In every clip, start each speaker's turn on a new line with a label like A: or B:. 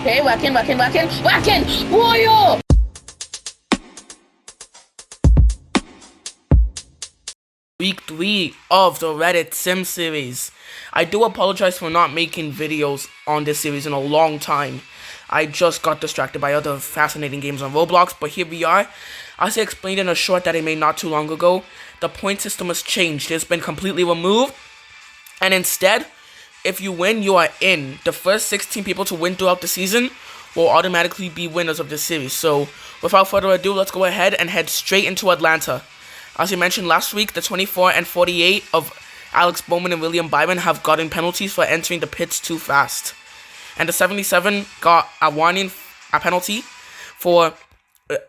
A: Okay, whacking. Warrior!
B: Week 3 of the Reddit Sim series. I do apologize for not making videos on this series in a long time. I just got distracted by other fascinating games on Roblox, but here we are. As I explained in a short that I made not too long ago, the point system has changed. It's been completely removed, and instead, if you win, you are in. The first 16 people to win throughout the season will automatically be winners of this series. So, without further ado, let's go ahead and head straight into Atlanta. As we mentioned last week, the 24 and 48 of Alex Bowman and William Byron have gotten penalties for entering the pits too fast. And the 77 got a penalty for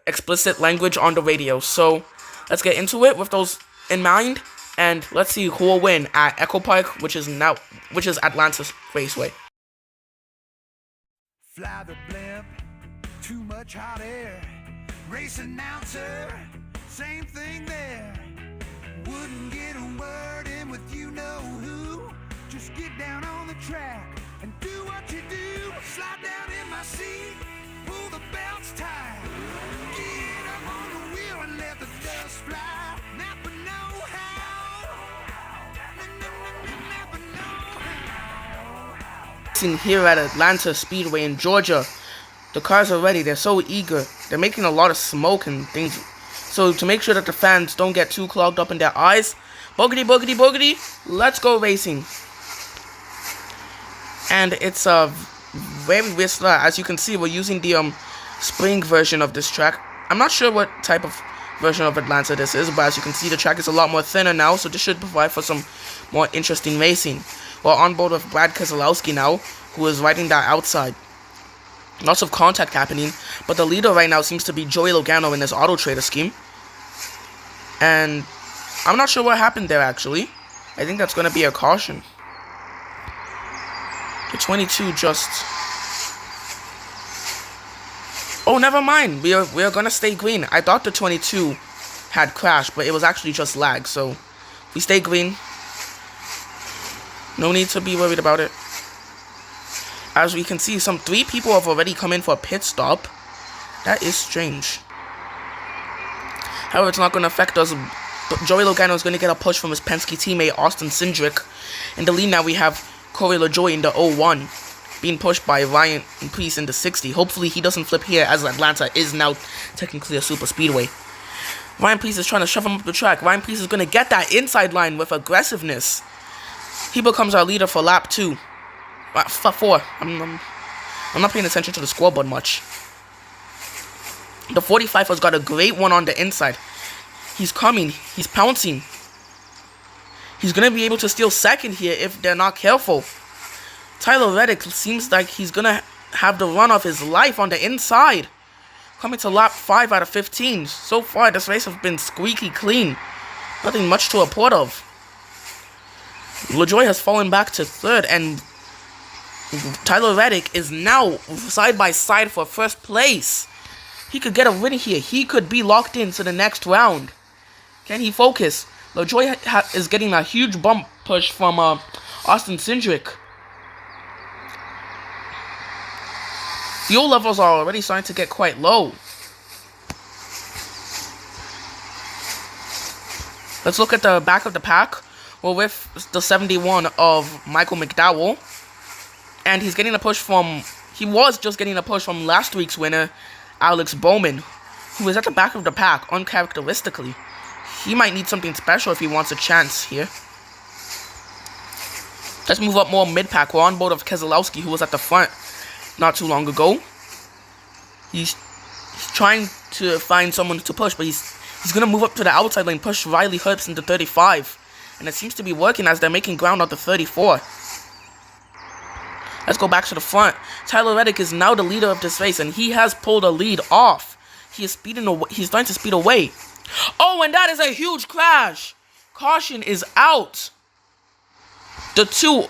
B: explicit language on the radio. So, let's get into it with those in mind. And let's see who will win at Echo Park, which is Atlanta's Raceway.
C: Fly the blimp, too much hot air. Race announcer, same thing there. Wouldn't get a word in with you know who. Just get down on the track and do what you do. Slide down in my seat, pull the belts tight. Get up on the wheel and let the dust fly. Napa know how. Napa know how.
B: Here at Atlanta Speedway in Georgia, the cars are ready. They're so eager. They're making a lot of smoke and things. So to make sure that the fans don't get too clogged up in their eyes, boogity, let's go racing. And it's a very weird start. As you can see, we're using the spring version of this track. I'm not sure what type of version of Atlanta this is, but as you can see, the track is a lot more thinner now, so this should provide for some more interesting racing. We're on board with Brad Keselowski now, who is riding that outside. Lots of contact happening, but the leader right now seems to be Joey Logano in this auto trader scheme. And I'm not sure what happened there, actually. I think that's going to be a caution. The 22 just... Oh, never mind. We are going to stay green. I thought the 22 had crashed, but it was actually just lag. So, we stay green. No need to be worried about it. As we can see, 3 people have already come in for a pit stop. That is strange. However, it's not going to affect us. Joey Logano is going to get a push from his Penske teammate, Austin Cindric. In the lead now, we have Corey LaJoie in the 01, being pushed by Ryan Preece in the 60. Hopefully, he doesn't flip here, as Atlanta is now technically a super speedway. Ryan Preece is trying to shove him up the track. Ryan Preece is going to get that inside line with aggressiveness. He becomes our leader for lap 2. 4. I'm not paying attention to the scoreboard much. The 45 has got a great one on the inside. He's coming. He's pouncing. He's going to be able to steal second here if they're not careful. Tyler Reddick seems like he's going to have the run of his life on the inside. Coming to lap 5 out of 15. So far, this race has been squeaky clean. Nothing much to report of. LaJoie has fallen back to 3rd, and Tyler Reddick is now side by side for 1st place. He could get a win here. He could be locked into the next round. Can he focus? LaJoie is getting a huge bump push from Austin Cindric. Fuel levels are already starting to get quite low. Let's look at the back of the pack. We're with the 71 of Michael McDowell. And he's getting a push from... He was just getting a push from last week's winner, Alex Bowman, who is at the back of the pack, uncharacteristically. He might need something special if he wants a chance here. Let's move up more mid-pack. We're on board of Keselowski, who was at the front not too long ago. He's trying to find someone to push, but he's going to move up to the outside lane, push Riley Herbst into 35. And it seems to be working as they're making ground on the 34. Let's go back to the front. Tyler Reddick is now the leader of this race, and he has pulled a lead off. He is speeding away. He's starting to speed away. Oh, and that is a huge crash. Caution is out. The 2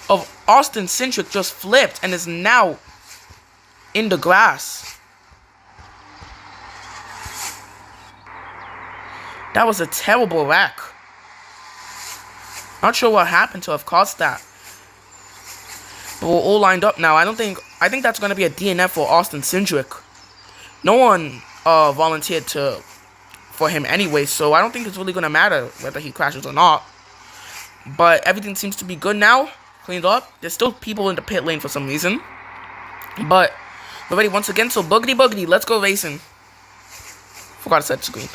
B: of Austin Cindric just flipped and is now in the grass. That was a terrible wreck. Not sure what happened to have caused that. But we're all lined up now. I think that's gonna be a DNF for Austin Cindric. No one volunteered for him anyway, so I don't think it's really gonna matter whether he crashes or not. But everything seems to be good now. Cleaned up. There's still people in the pit lane for some reason. But we're ready once again, so boogity, let's go racing. Forgot to set screen.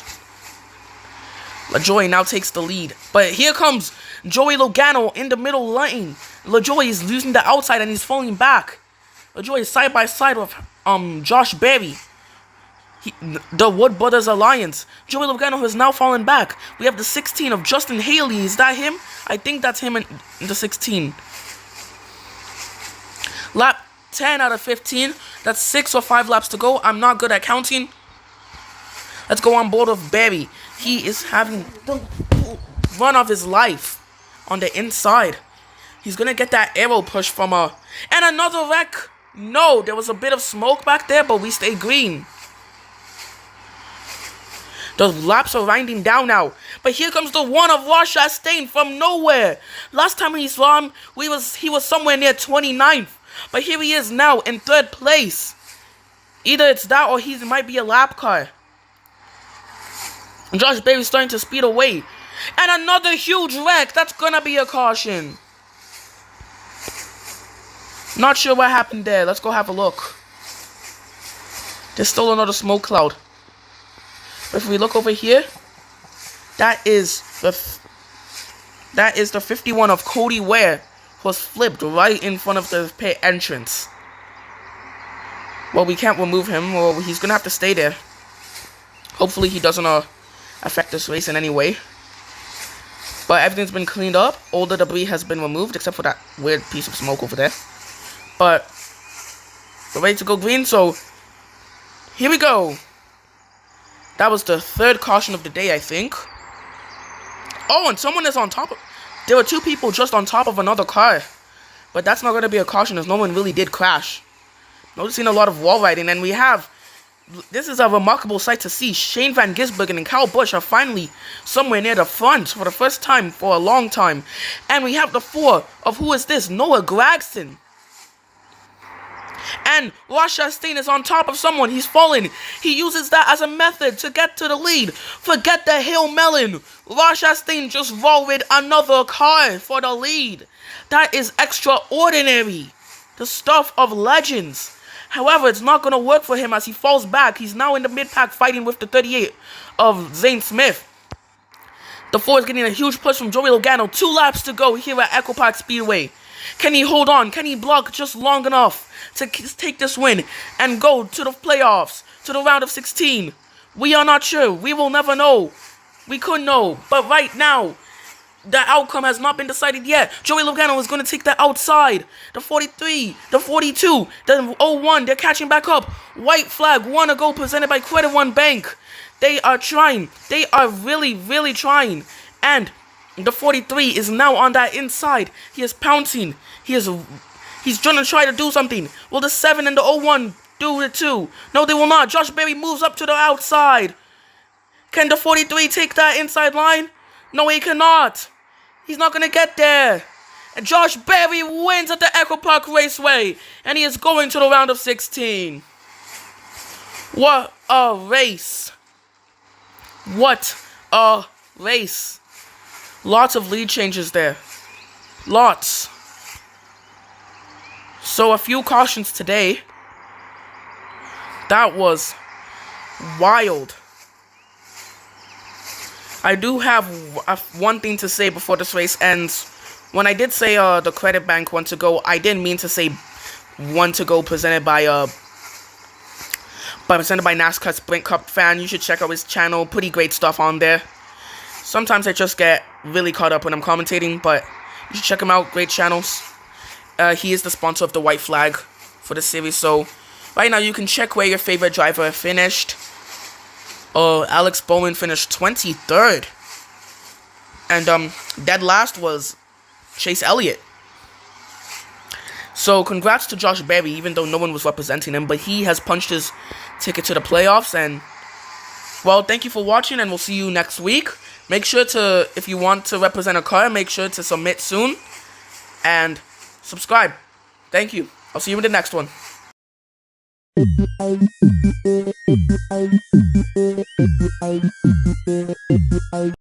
B: LaJoy now takes the lead. But here comes Joey Logano in the middle lane. LaJoy is losing the outside and he's falling back. LaJoy is side by side with Josh Berry. The Wood Brothers Alliance. Joey Logano has now fallen back. We have the 16 of Justin Haley. Is that him? I think that's him in the 16. Lap 10 out of 15. That's 6 or 5 laps to go. I'm not good at counting. Let's go on board with Berry. He is having the run of his life on the inside. He's going to get that arrow push from and another wreck. No, there was a bit of smoke back there, but we stay green. The laps are winding down now. But here comes the one of Ross Chastain from nowhere. Last time we saw him, he was somewhere near 29th. But here he is now in 3rd place. Either it's that or he might be a lap car. And Josh Berry's starting to speed away. And another huge wreck. That's gonna be a caution. Not sure what happened there. Let's go have a look. There's still another smoke cloud. If we look over here, that is the 51 of Cody Ware was flipped right in front of the pit entrance. Well, we can't remove him, or he's gonna have to stay there. Hopefully he doesn't affect this race in any way. But everything's been cleaned up. All the debris has been removed except for that weird piece of smoke over there. But we're ready to go green, so here we go. That was the 3rd caution of the day, I think. Oh, and someone is on top of... There were 2 people just on top of another car. But that's not going to be a caution as no one really did crash. Noticing a lot of wall riding, and we have... This is a remarkable sight to see. Shane Van Gisbergen and Kyle Busch are finally somewhere near the front for the first time for a long time. And we have the 4 of who is this? Noah Gragson. And Ross Chastain is on top of someone. He's fallen. He uses that as a method to get to the lead. Forget the Hail Melon. Ross Chastain just rolled another car for the lead. That is extraordinary. The stuff of legends. However, it's not going to work for him as he falls back. He's now in the mid-pack fighting with the 38 of Zane Smith. The 4 is getting a huge push from Joey Logano. 2 laps to go here at Echo Park Speedway. Can he hold on? Can he block just long enough to take this win and go to the playoffs, to the round of 16? We are not sure. We will never know. We could know. But right now, the outcome has not been decided yet. Joey Logano is going to take the outside. The 43, the 42, the 01, they're catching back up. White flag, 1 to go, presented by Credit One Bank. They are trying. They are really, really trying. And the 43 is now on that inside. He is pouncing. He's trying to try to do something. Will the 7 and the 01 do it too? No, they will not. Josh Berry moves up to the outside. Can the 43 take that inside line? No, he cannot. He's not going to get there. And Josh Berry wins at the Echo Park Raceway. And he is going to the round of 16. What a race. What a race. Lots of lead changes there. Lots. So a few cautions today. That was wild. I do have one thing to say before this race ends. When I did say the Credit Bank 1 to go, I didn't mean to say 1 to go presented by NASCAR Sprint Cup Fan. You should check out his channel. Pretty great stuff on there. Sometimes I just get really caught up when I'm commentating, but you should check him out. Great channels. He is the sponsor of the white flag for the series. So right now you can check where your favorite driver finished. Alex Bowman finished 23rd. And dead last was Chase Elliott. So congrats to Josh Berry, even though no one was representing him. But he has punched his ticket to the playoffs. And, well, thank you for watching, and we'll see you next week. Make sure to, if you want to represent a car, make sure to submit soon. And subscribe. Thank you. I'll see you in the next one.